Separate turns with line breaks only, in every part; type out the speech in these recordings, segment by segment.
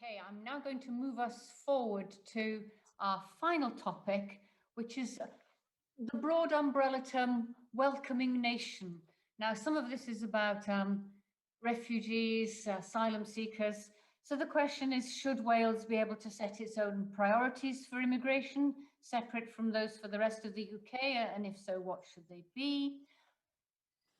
Okay, I'm now going to move us forward to our final topic, which is the broad umbrella term welcoming nation. Now, some of this is about refugees, asylum seekers. So the question is, should Wales be able to set its own priorities for immigration, separate from those for the rest of the UK? And if so, what should they be?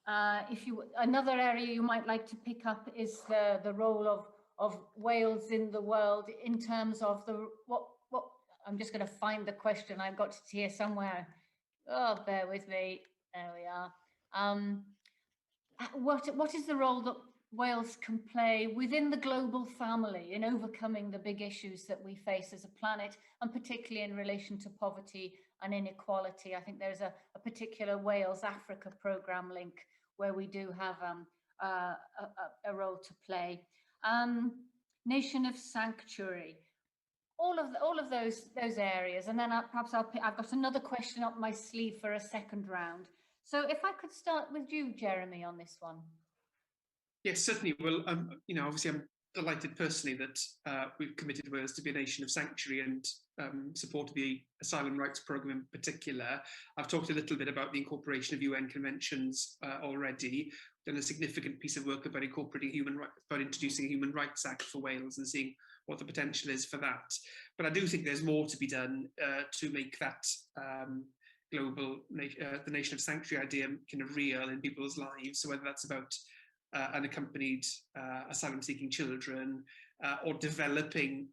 Another area you might like to pick up is the role of Wales in the world in terms of what I'm just going to find the question. I've got it here somewhere. Oh, bear with me. There we are. What is the role that Wales can play within the global family in overcoming the big issues that we face as a planet, and particularly in relation to poverty and inequality? I think there's a particular Wales Africa programme link where we do have a role to play. Nation of sanctuary, all of those areas, and then I've got another question up my sleeve for a second round. So if I could start with you, Jeremy, on this one.
Yes, certainly. Well, obviously I'm delighted personally that we've committed Wales to be a nation of sanctuary and supported the asylum rights programme in particular. I've talked a little bit about the incorporation of UN conventions already, done a significant piece of work about introducing a Human Rights Act for Wales and seeing what the potential is for that. But I do think there's more to be done to make that the nation of sanctuary idea kind of real in people's lives. So whether that's about unaccompanied asylum-seeking children, or developing,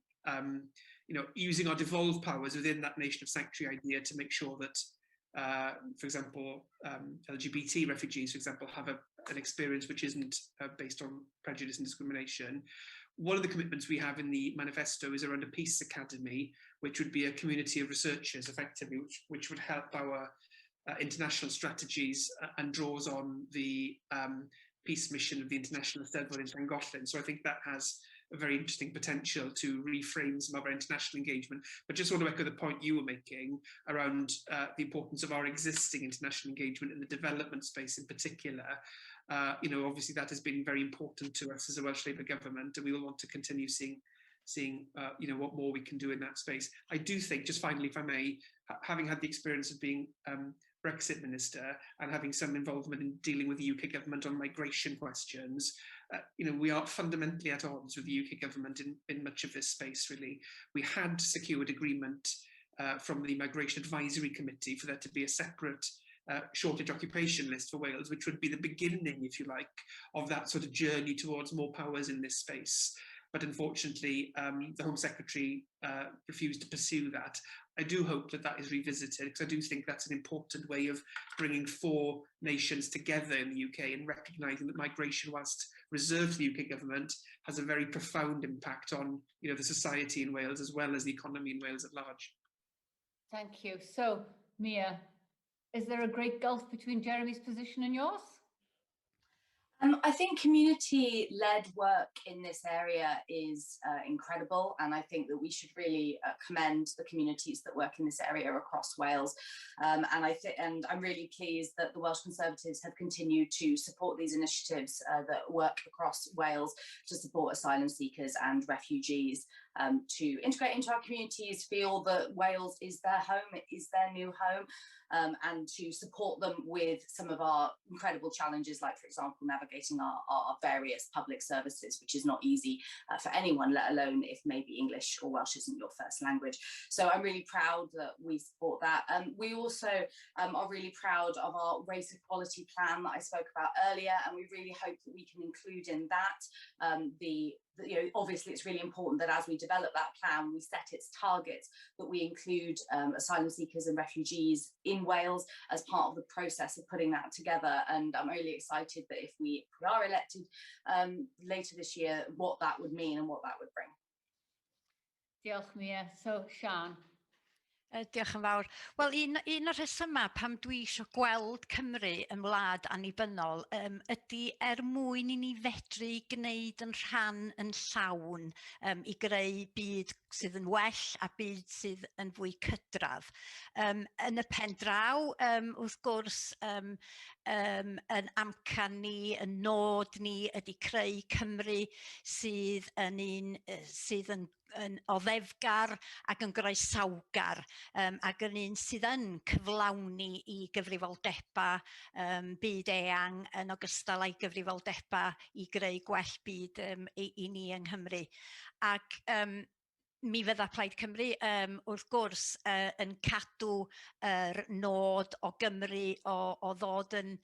using our devolved powers within that nation of sanctuary idea to make sure that, for example, LGBT refugees, for example, have an experience which isn't based on prejudice and discrimination. One of the commitments we have in the manifesto is around a peace academy, which would be a community of researchers, effectively, which would help our international strategies and draws on the peace mission of the International Eisteddfod in Llangollen. So I think that has a very interesting potential to reframe some of our international engagement. But just want to echo the point you were making around the importance of our existing international engagement in the development space in particular. Obviously that has been very important to us as a Welsh Labour government, and we will want to continue seeing what more we can do in that space. I do think, just finally, if I may, having had the experience of being Brexit minister and having some involvement in dealing with the UK government on migration questions, we are fundamentally at odds with the UK government in much of this space, really. We had secured agreement from the Migration Advisory Committee for there to be a separate shortage occupation list for Wales, which would be the beginning, if you like, of that sort of journey towards more powers in this space. But unfortunately, the Home Secretary refused to pursue that. I do hope that that is revisited, because I do think that's an important way of bringing four nations together in the UK and recognising that migration, whilst reserved to the UK government, has a very profound impact on the society in Wales as well as the economy in Wales at large.
Thank you. So, Mia, is there a great gulf between Jeremy's position and yours?
I think community-led work in this area is incredible, and I think that we should really commend the communities that work in this area across Wales. And I'm really pleased that the Welsh Conservatives have continued to support these initiatives that work across Wales to support asylum seekers and refugees, to integrate into our communities, feel that Wales is their home, it is their new home, and to support them with some of our incredible challenges, like, for example, navigating our various public services, which is not easy for anyone, let alone if maybe English or Welsh isn't your first language. So I'm really proud that we support that. We also are really proud of our race equality plan that I spoke about earlier, and we really hope that we can include in that obviously it's really important that as we develop that plan, we set its targets, that we include asylum seekers and refugees in Wales as part of the process of putting that together. And I'm really excited that if we are elected later this year, what that would mean and what that would bring.
Diolch, Mia. So, Sian.
Diolch yn fawr. Wel, un o'r rhesymau pam dwi eisiau gweld Cymru yn wlad annibynnol ydy mwyn i ni fedru gwneud yn rhan yn llawn i greu byd sydd yn well a byd sydd yn fwy cydradd. Yn y pen draw, wrth gwrs, yn amcan ni, yn nod ni ydy creu Cymru sydd yn un sydd yn o ddefgar ac yn groesawgar ac yn un sydd yn cyflawni i gyfrifoldeba byd eang yn ogystal â'i gyfrifoldeba i greu gwell byd i ni yng Nghymru. Ac mi fydda Plaid Cymru wrth gwrs yn cadw yr nod o Gymru o ddod yn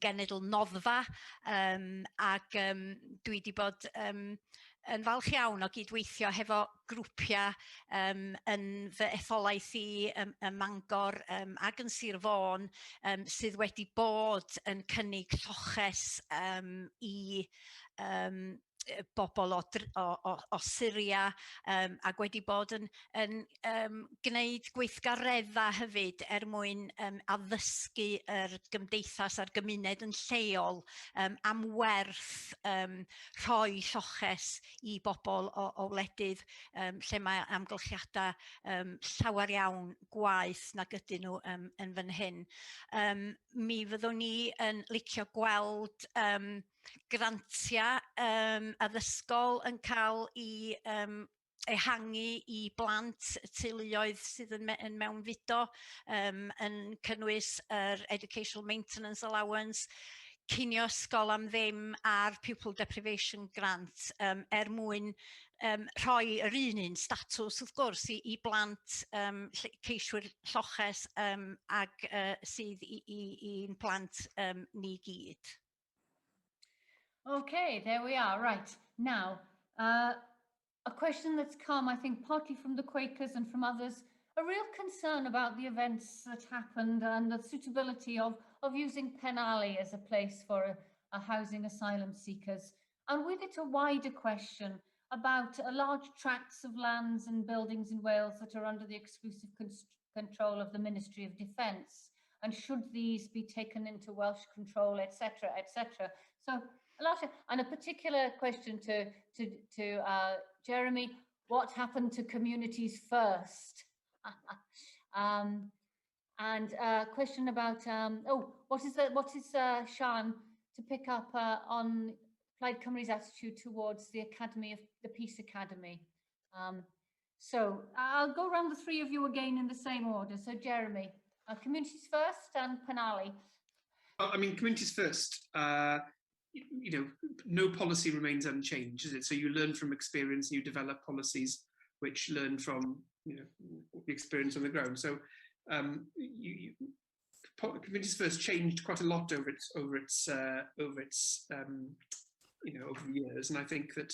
genedl noddfa ac dwi wedi bod yn falch iawn o gydweithio hefo grwpiau yn fy etholaeth i ym Mangor ac yn Sir Fôn sydd wedi bod yn cynnig lloches i bobl o Syria ac wedi bod yn gwneud gweithgaredda hefyd mwyn addysgu yr gymdeithas a'r gymuned yn lleol am werth rhoi lloches i bobl o wledydd lle mae amgylchiadau llawer iawn gwaeth nag ydyn nhw yn fan hyn. Mi fyddwn ni yn licio gweld grantiau addysgol yn cael i ehangu i blant teuluoedd sydd yn mewnfudo yn cynnwys yr Educational Maintenance Allowance, cinio ysgol am ddim a'r Pupil Deprivation Grant mwyn rhoi yr un statws wrth gwrs i blant ceiswyr lloches ac sydd i'n plant ni gyd.
Okay, there we are. Right. Now, a question that's come, I think, partly from the Quakers and from others, a real concern about the events that happened and the suitability of using Penally as a place for a housing asylum seekers. And with it, a wider question about large tracts of lands and buildings in Wales that are under the exclusive control of the Ministry of Defence. And should these be taken into Welsh control, etc., etc. So, and a particular question to Jeremy: what happened to communities first? And a question about what is Sian to pick up on Plaid Cymru's attitude towards the Peace Academy. So I'll go around the three of you again in the same order. So Jeremy, communities first and Penally.
Well, I mean, communities first. You know, no policy remains unchanged, is it? So you learn from experience, and you develop policies which learn from the experience on the ground. So communities first changed quite a lot over the years, and I think that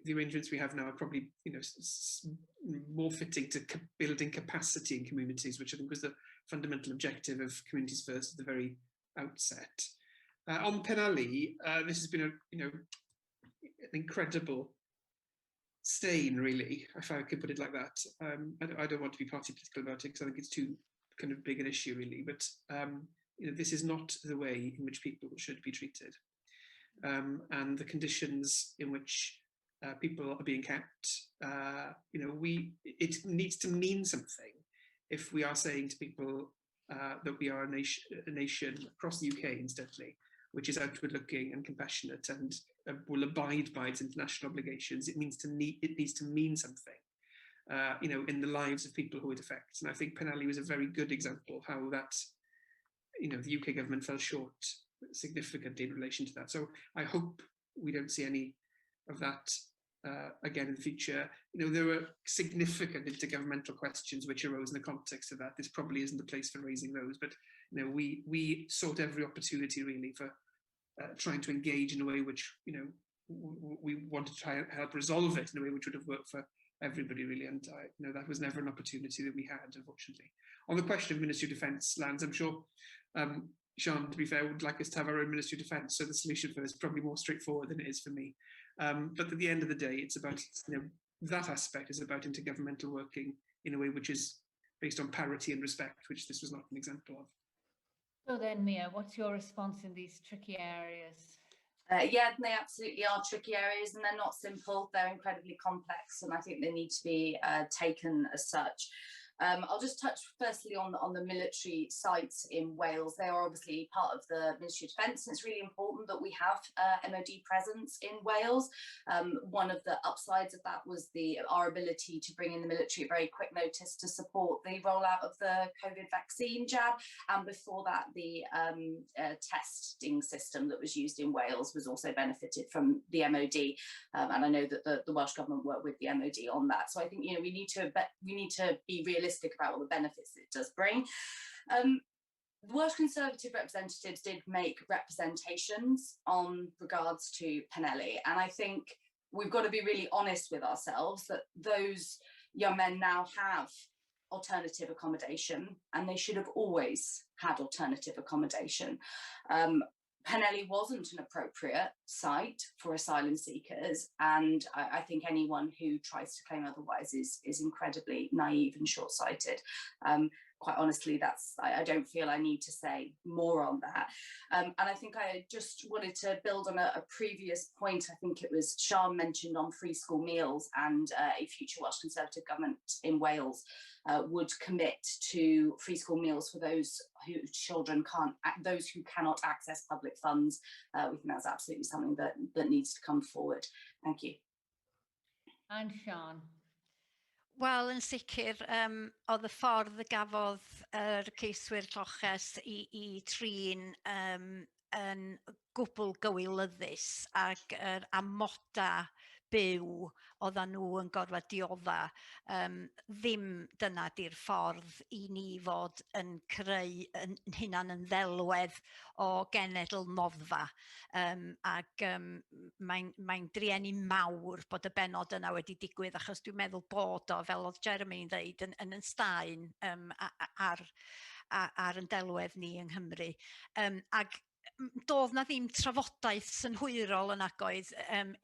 the arrangements we have now are probably more fitting to building capacity in communities, which I think was the fundamental objective of communities first at the very outset. On Penally, this has been an incredible stain, really, if I could put it like that. I don't want to be party political about it because I think it's too kind of big an issue, really. But this is not the way in which people should be treated, and the conditions in which people are being kept. It needs to mean something if we are saying to people that we are a nation across the UK, incidentally, which is outward looking and compassionate and will abide by its international obligations. It needs to mean something, in the lives of people who it affects. And I think Penally was a very good example of how that, the UK government fell short significantly in relation to that. So I hope we don't see any of that again in the future. There were significant intergovernmental questions which arose in the context of that. This probably isn't the place for raising those, but we sought every opportunity really for trying to engage in a way which we wanted to try and help resolve it in a way which would have worked for everybody really, and that was never an opportunity that we had, unfortunately. On the question of Ministry of Defence lands, I'm sure Sian, to be fair, would like us to have our own Ministry of Defence, so the solution for this is probably more straightforward than it is for me. But at the end of the day, it's about that aspect is about intergovernmental working in a way which is based on parity and respect, which this was not an example of.
So then, Mia, what's your response in these tricky areas?
Yeah, they absolutely are tricky areas, and they're not simple. They're incredibly complex, and I think they need to be taken as such. I'll just touch firstly on the military sites in Wales. They are obviously part of the Ministry of Defence, and it's really important that we have MOD presence in Wales. One of the upsides of that was our ability to bring in the military at very quick notice to support the rollout of the COVID vaccine jab. And before that, the testing system that was used in Wales was also benefited from the MOD. And I know that the Welsh Government worked with the MOD on that. So I think, we need to be realistic about all the benefits it does bring. The Welsh Conservative representatives did make representations on regards to Penelli, and I think we've got to be really honest with ourselves that those young men now have alternative accommodation, and they should have always had alternative accommodation. Penelli wasn't an appropriate site for asylum seekers, and I think anyone who tries to claim otherwise is incredibly naive and short-sighted. Quite honestly, I don't feel I need to say more on that. And I think I just wanted to build on a previous point. I think it was Sian mentioned on free school meals, and a future Welsh Conservative government in Wales would commit to free school meals for those those who cannot access public funds. We think that's absolutely something that needs to come forward. Thank you.
And Sian.
Wel, yn sicr, oedd y ffordd y gafodd yr ceiswyr lloches i trin yn gwbl gywilyddus, ac yr amoda byw oedden nhw yn gorfod diodda, ddim dyna di'r ffordd i ni fod yn creu yn hunan yn ddelwedd o genedl noddfa. Ac mae'n drueni mawr bod y benod yna wedi digwydd, achos dwi'n meddwl bod o, fel oedd Jeremy'n dweud, yn staen ar yn delwedd ni yng Nghymru. Ac doedd na ddim trafodaeth synhwyrol yn agoedd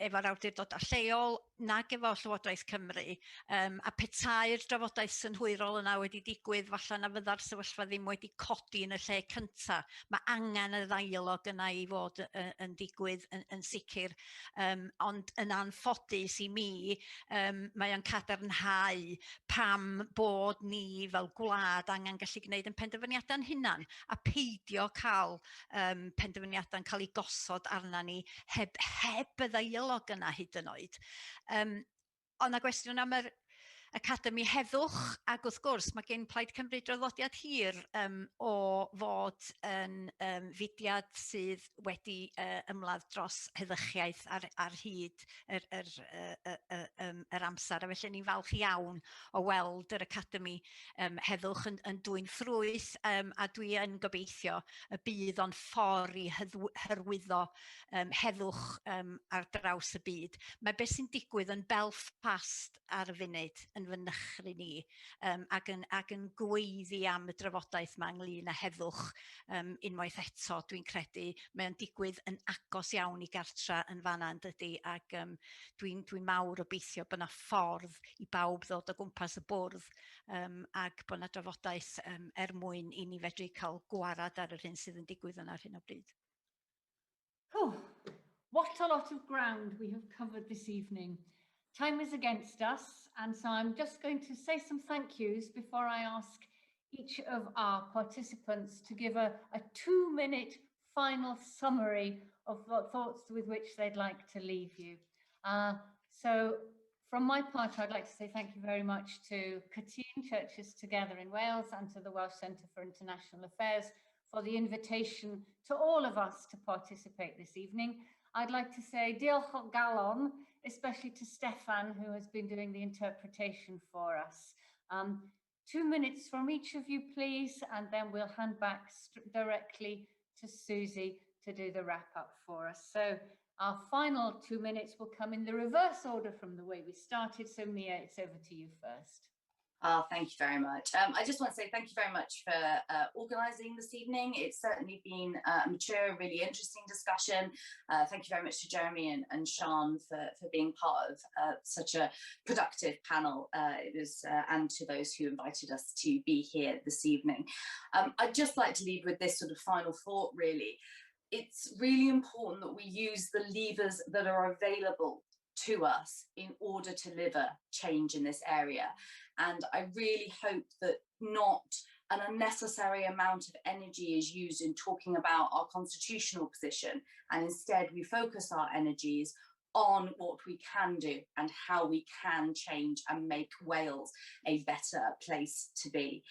efo'r awdurdodau lleol nag efo Llywodraeth Cymru, a petai'r drafodaeth synhwyrol yna wedi digwydd, falle na fydda'r sefyllfa ddim wedi codi yn y lle cynta. Mae angen y ddaialog yna i fod yn digwydd yn sicr, ond yn anffodus i mi, mae o'n cadarnhau pam bod ni fel gwlad angen gallu gwneud yn penderfyniadau'n hunan, a peidio cael penderfyniadau'n cael ei gosod arna ni heb y ddeialog yna hyd yn oed. Ond na gwestiwn am yr Academi Heddwch, ac wrth gwrs mae gen Plaid Cymru draddodiad hir o fod yn fudiad sydd wedi ymladd dros heddychiaeth ar hyd yr amser, a felly ni'n falch iawn o weld yr Academi Heddwch yn dwy'n ffrwyth, a dwi yn gobeithio y bydd o'n ffordd i hyrwyddo heddwch ar draws y byd. Mae beth sy'n digwydd yn Belfast ar y funud yn fynychru ni, ac yn gweiddi am y drafodaeth yma ynglyn â heddwch. Unwaith eto, dwi'n credu mae'n digwydd yn agos iawn i gartra yn fan'na yndydi, ac dwi'n mawr obeithio bod yna ffordd i bawb ddod o gwmpas y bwrdd, ac bod yna drafodaeth mwyn i ni fedru cael gwarad ar yr hyn sydd yn digwydd yna ar hyn o bryd.
What a lot of ground we have covered this evening. Time is against us, and so I'm just going to say some thank yous before I ask each of our participants to give a 2-minute final summary of the thoughts with which they'd like to leave you. So from my part, I'd like to say thank you very much to Cytun Churches Together in Wales and to the Welsh Centre for International Affairs for the invitation to all of us to participate this evening. I'd like to say diolch o galon, especially to Stefan, who has been doing the interpretation for us. 2 minutes from each of you, please, and then we'll hand back directly to Susie to do the wrap-up for us. So our final 2 minutes will come in the reverse order from the way we started. So Mia, it's over to you first.
Thank you very much. I just want to say thank you very much for organising this evening. It's certainly been a mature, really interesting discussion. Thank you very much to Jeremy and Sean for being part of such a productive panel. And to those who invited us to be here this evening. I'd just like to leave with this sort of final thought, really. It's really important that we use the levers that are available to us in order to deliver change in this area. And I really hope that not an unnecessary amount of energy is used in talking about our constitutional position, and instead we focus our energies on what we can do and how we can change and make Wales a better place to be.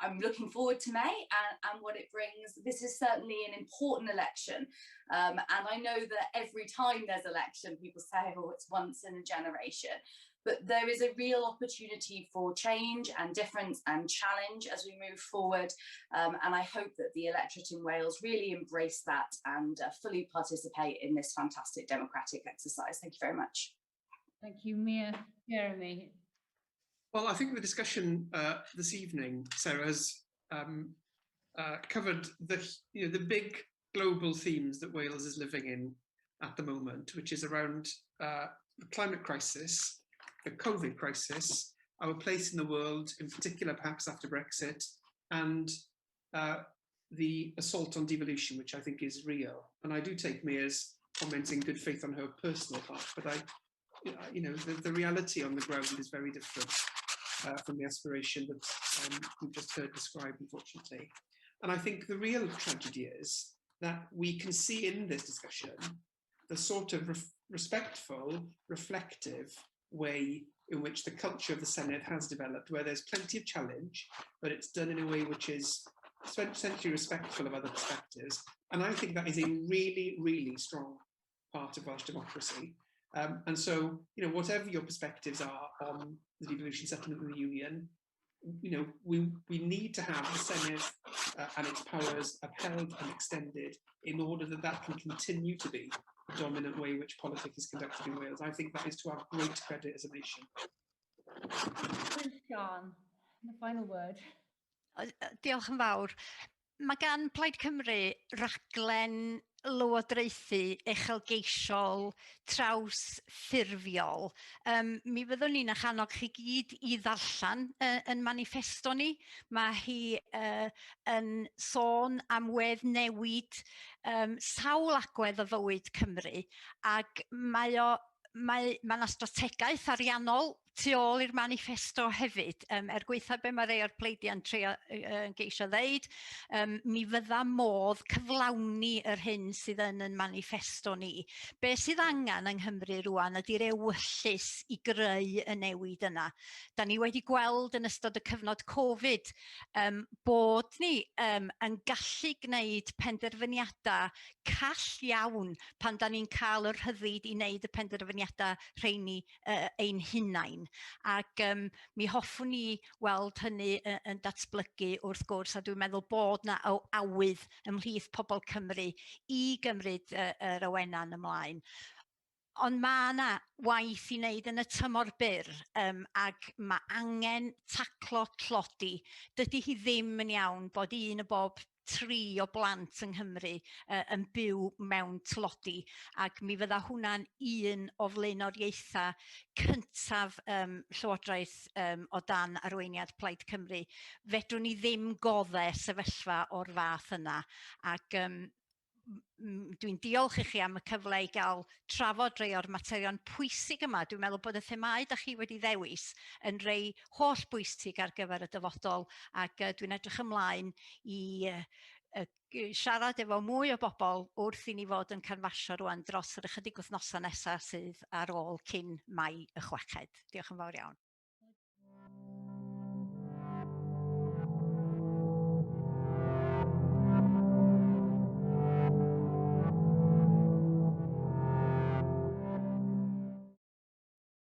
I'm looking forward to May and what it brings. This is certainly an important election. And I know that every time there's election, people say, oh, it's once in a generation. But there is a real opportunity for change and difference and challenge as we move forward. And I hope that the electorate in Wales really embrace that and fully participate in this fantastic democratic exercise. Thank you very much.
Thank you, Mia. Jeremy.
Well, I think the discussion this evening, Sarah, has covered the big global themes that Wales is living in at the moment, which is around the climate crisis, the COVID crisis, our place in the world, in particular perhaps after Brexit, and the assault on devolution, which I think is real. And I do take Mia's comments in good faith on her personal part, but the reality on the ground is very different from the aspiration that we've just heard described, unfortunately. And I think the real tragedy is that we can see in this discussion the sort of respectful, reflective way in which the culture of the Senedd has developed, where there's plenty of challenge, but it's done in a way which is essentially respectful of other perspectives. And I think that is a really, really strong part of Welsh democracy. And so, whatever your perspectives are on the devolution settlement in the Union, we need to have the Senedd and its powers upheld and extended in order that that can continue to be the dominant way in which politics is conducted in Wales. I think that is to our great credit as a nation.
Sean, the final word.
Diolch yn fawr. Mae gan Plaid Cymru raglen lywodraethu uchelgeisiol trawsffurfiol. Mi fyddwn ni'n eich annog chi gyd i ddarllen yn manifesto ni. Mae hi yn sôn am wedd newid sawl agwedd o fywyd Cymru, ac mae 'na strategaeth ariannol tu ôl i'r manifesto hefyd. Gweitha be mae rei o'r pleidiau'n trio geisio ddeud, mi fydda modd cyflawni yr hyn sydd yn manifesto ni. Be sydd angen yng Nghymru rwan ydy'r ewyllys i greu y newid yna. Da ni wedi gweld yn ystod y cyfnod Covid bod ni yn gallu gwneud penderfyniadau call iawn pan da ni'n cael yr rhyddid i wneud y penderfyniadau rheini ein hunain. Ac mi hoffwn ni weld hynny yn datblygu wrth gwrs, a dwi'n meddwl bod na awydd ymhlith pobl Cymru i gymryd yr awena'n ymlaen. Ond mae yna waith i wneud yn y tymor byr, ac mae angen taclo tlodi. Dydy hi ddim yn iawn bod un o bob 3 o blant yng Nghymru yn byw mewn tlodi, ac mi fydda hwnna'n un o flaenoriaethau cyntaf Llywodraeth o dan arweiniad Plaid Cymru. Fedrwn ni ddim goddau sefyllfa o'r fath yna, ac dwi'n diolch i chi am y cyfle i gael trafod rei o'r materion pwysig yma. Dwi'n meddwl bod y themau da chi wedi ddewis yn rei holl bwysig ar gyfer y dyfodol, ac dwi'n edrych ymlaen i siarad efo mwy o bobl wrth i ni fod yn canfasio rwan dros yr ychydig wythnosau nesaf sydd ar ôl cyn Mai y 6. Diolch yn fawr iawn.